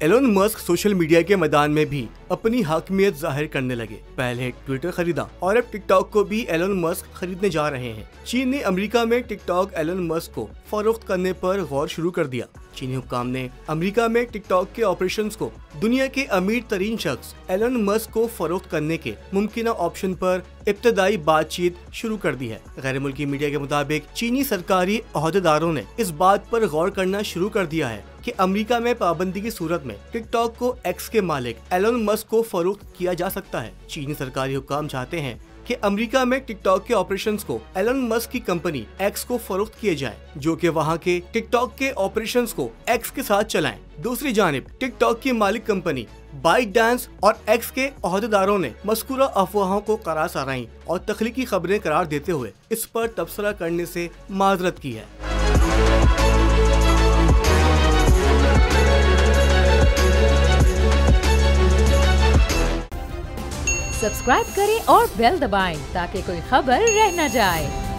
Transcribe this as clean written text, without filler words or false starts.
Elon Musk social media के मैदान में भी अपनी हाकिमियत जाहिर करने लगे। पहले ट्विटर खरीदा और अब टिकटॉक को भी एलोन मस्क खरीदने जा रहे हैं। चीन ने अमेरिका में टिकटॉक एलोन मस्क को फरोख्त करने पर गौर शुरू कर दिया। चीनी हुक्काम ने अमेरिका में टिकटॉक के ऑपरेशंस को दुनिया के अमीर तरीन शख्स एलोन मस्क को फरोख्त करने के मुमकिन ऑप्शन पर इब्तदाई बातचीत शुरू कर दी है। गैर मुल्की मीडिया के मुताबिक चीनी सरकारी ओहदेदारों ने इस बात पर गौर करना शुरू कर दिया है कि अमेरिका में पाबंदी की सूरत में टिकटॉक को एक्स के मालिक एलोन मस्क को फरोख्त किया जा सकता है। चीनी सरकारी हुक्काम चाहते हैं कि अमेरिका में टिकटॉक के ऑपरेशंस को एलोन मस्क की कंपनी एक्स को फरोख्त किए जाए, जो कि वहां के टिकटॉक के ऑपरेशंस को एक्स के साथ चलाएं। दूसरी जानिब टिकटॉक की मालिक कंपनी बाइटडांस और एक्स के ओहदेदारों ने मज़कूरा अफवाहों को करासाराई और तख्लीकी खबरें करार देते हुए इस पर तबसरा करने से माजरत की है। सब्सक्राइब करें और बेल दबाएं ताकि कोई खबर रह न जाए।